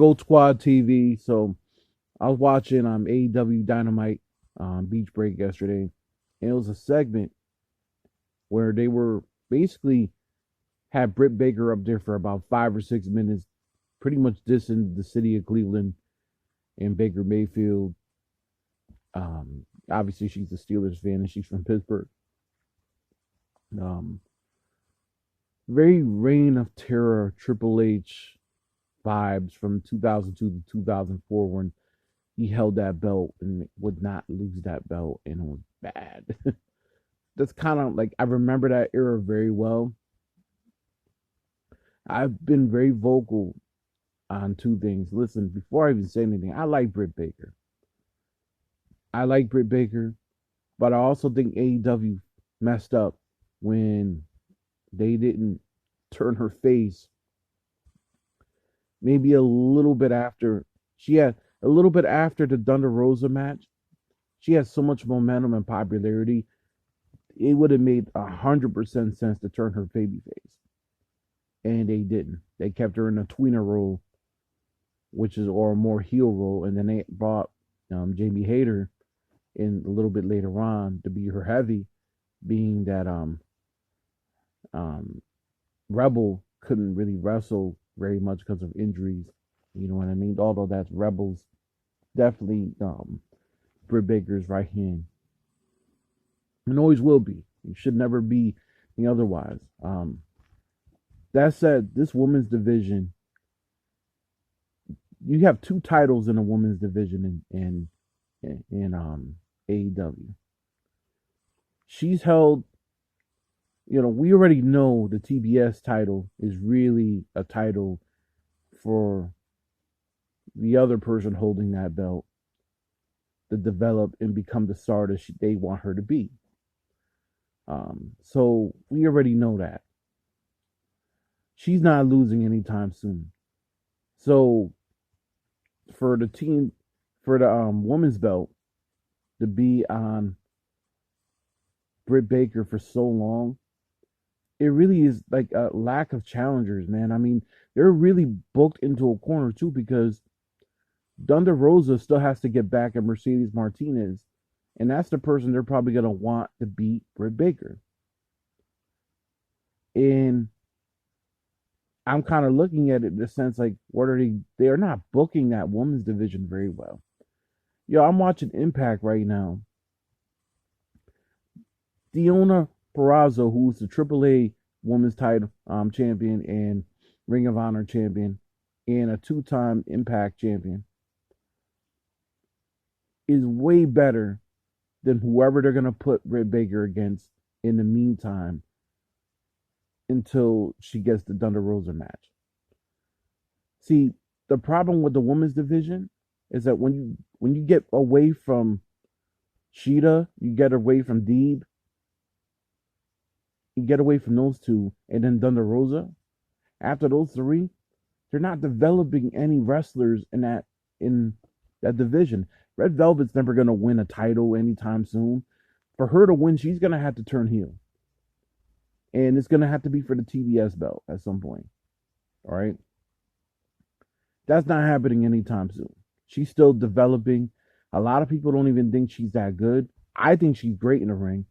Gold Squad TV. So I was watching AEW Dynamite Beach Break yesterday, and it was a segment where they were basically had Brit Baker up there for about 5 or 6 minutes, pretty much dissing the city of Cleveland and Baker Mayfield. Obviously, she's a Steelers fan and she's from Pittsburgh. Um, Very Reign of Terror Triple H vibes from 2002 to 2004 when he held that belt and would not lose that belt, and it was bad. That's kind of like I remember that era very well. I've been very vocal on two things. Listen, before I even say anything, I like Brit Baker. I like Brit Baker, but I also think AEW messed up when they didn't turn her face maybe a little bit after she had a little bit after the Thunder Rosa match. She had so much momentum and popularity. It would have made 100% sense to turn her baby face. And they didn't. They kept her in a tweener role, which is or a more heel role, and then they brought Jamie Hayter in a little bit later on to be her heavy, being that Rebel couldn't really wrestle very much because of injuries. You know what I mean? Although that's Rebel's definitely Britt Baker's right hand. And always will be. It should never be otherwise. That said, this women's division, you have two titles in a women's division in AEW. She's held, we already know the TBS title is really a title for the other person holding that belt to develop and become the star that they want her to be. So we already know that. She's not losing anytime soon. So for the women's belt to be on Britt Baker for so long, it really is like a lack of challengers, man. I mean, they're really booked into a corner too because Thunder Rosa still has to get back at Mercedes Martinez, and that's the person they're probably gonna want to beat Britt Baker. And I'm kind of looking at it in the sense like, what are they? They are not booking that women's division very well. I'm watching Impact right now. Deonna Purazzo, who's the AAA Women's Title champion and Ring of Honor champion, and a two-time Impact champion, is way better than whoever they're gonna put Britt Baker against in the meantime until she gets the Thunder Rosa match. See, the problem with the women's division is that when you get away from Shida, you get away from Deeb, you get away from those two, and then Thunder Rosa. After those three, they're not developing any wrestlers in that division. Red Velvet's never gonna win a title anytime soon. For her to win, she's gonna have to turn heel. And it's going to have to be for the TBS belt at some point. All right? That's not happening anytime soon. She's still developing. A lot of people don't even think she's that good. I think she's great in the ring.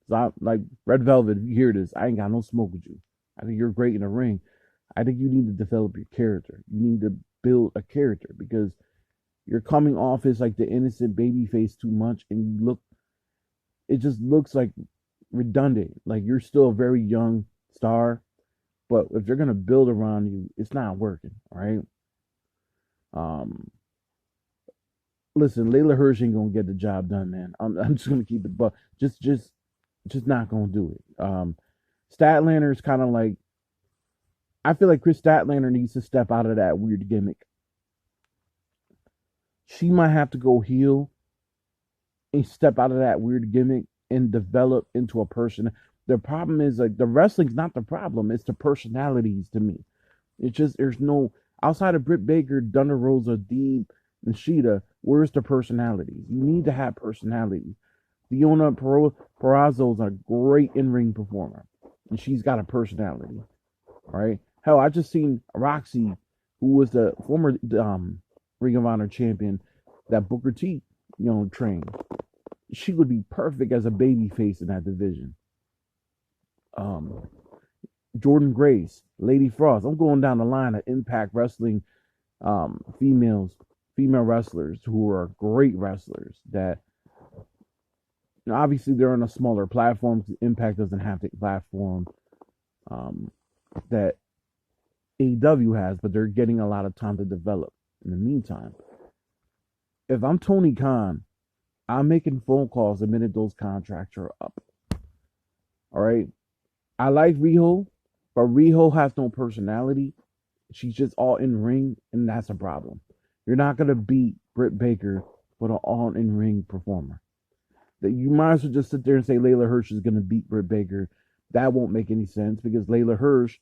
So like Red Velvet, if you hear this, I ain't got no smoke with you. I think you're great in the ring. I think you need to develop your character. You need to build a character because you're coming off as like the innocent baby face too much, and it just looks like redundant. Like you're still a very young star, but if they're gonna build around you, it's not working. All right. Listen, Layla Hirsch ain't gonna get the job done, man. I'm just gonna keep it, but just not gonna do it. Statlander is kind of like, I feel like Kris Statlander needs to step out of that weird gimmick. She might have to go heel and step out of that weird gimmick and develop into a person. The problem is like the wrestling's not the problem. It's the personalities to me. It's just there's no outside of Britt Baker, Thunder Rosa, Deeb, and Shida. Where's the personalities? You need to have personalities. Deonna Purazzo is a great in-ring performer, and she's got a personality. All right. Hell, I just seen Roxy who was the former Ring of Honor champion that Booker T, trained. She would be perfect as a baby face in that division. Jordynne Grace, Lady Frost. I'm going down the line of Impact Wrestling female wrestlers who are great wrestlers that obviously they're on a smaller platform. Impact doesn't have the platform that AEW has, but they're getting a lot of time to develop. In the meantime, if I'm Tony Khan, I'm making phone calls the minute those contracts are up. All right. I like Riho, but Riho has no personality. She's just all in ring, and that's a problem. You're not gonna beat Brit Baker with an all in ring performer. That you might as well just sit there and say Layla Hirsch is gonna beat Brit Baker. That won't make any sense because Layla Hirsch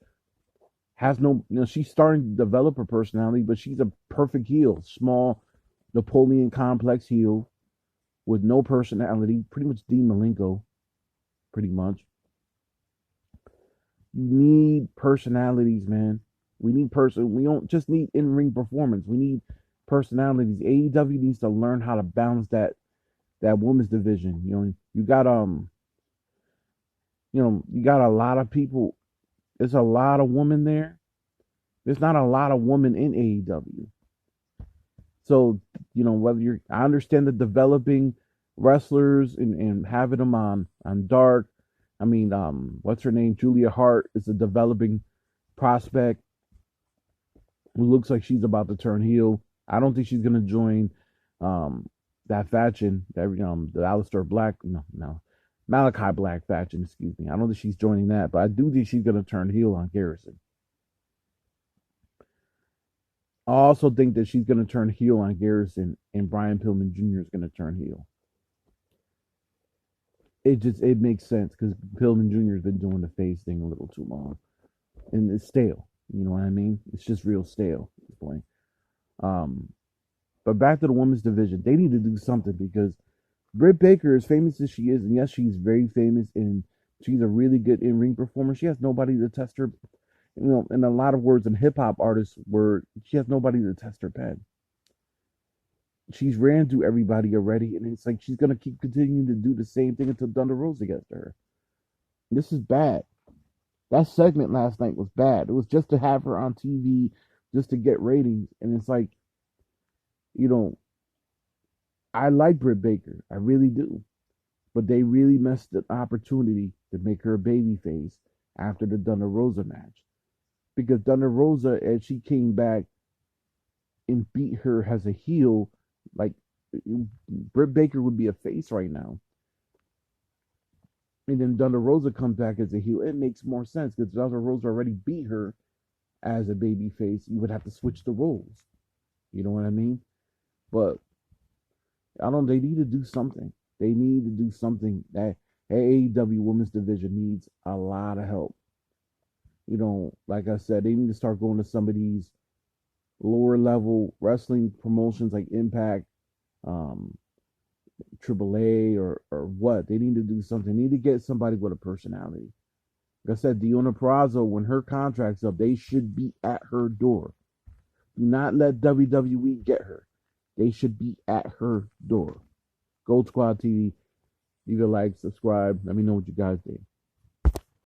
has no, she's starting to develop her personality, but she's a perfect heel, small Napoleon complex heel with no personality, pretty much Dean Malenko, pretty much. You need personalities, man. We need we don't just need in-ring performance. We need personalities. AEW needs to learn how to balance that women's division. You got you got a lot of people. There's a lot of women there. There's not a lot of women in AEW. So, whether I understand the developing wrestlers and having them on Dark. I mean, what's her name? Julia Hart is a developing prospect who looks like she's about to turn heel. I don't think she's gonna join that faction, the Aleister Black, no, Malachi Black faction, excuse me. I don't think she's joining that, but I do think she's gonna turn heel on Garrison. I also think that she's gonna turn heel on Garrison, and Brian Pillman Jr. is gonna turn heel. It makes sense because Pillman Jr. has been doing the face thing a little too long, and it's stale. You know what I mean? It's just real stale at this point. But back to the women's division, they need to do something because Britt Baker, as famous as she is, and yes, she's very famous and she's a really good in-ring performer. She has nobody to test her. In a lot of words, in hip-hop artists, she has nobody to test her pen. She's ran through everybody already, and it's like she's gonna keep continuing to do the same thing until Thunder Rosa gets to her. This is bad. That segment last night was bad. It was just to have her on TV, just to get ratings, and it's like, I like Britt Baker, I really do, but they really missed the opportunity to make her a babyface after the Thunder Rosa match, because Thunder Rosa, as she came back and beat her as a heel. Like, Britt Baker would be a face right now. And then Thunder Rosa comes back as a heel. It makes more sense because Thunder Rosa already beat her as a baby face. You would have to switch the roles. You know what I mean? But they need to do something. They need to do something. That AEW women's division needs a lot of help. Like I said, they need to start going to some of these lower level wrestling promotions like Impact, AAA, or what. They need to do something. They need to get somebody with a personality. Like I said, Deonna Purazzo, when her contract's up, they should be at her door. Do not let WWE get her. They should be at her door. Gold Squad TV. You can like, subscribe. Let me know what you guys think.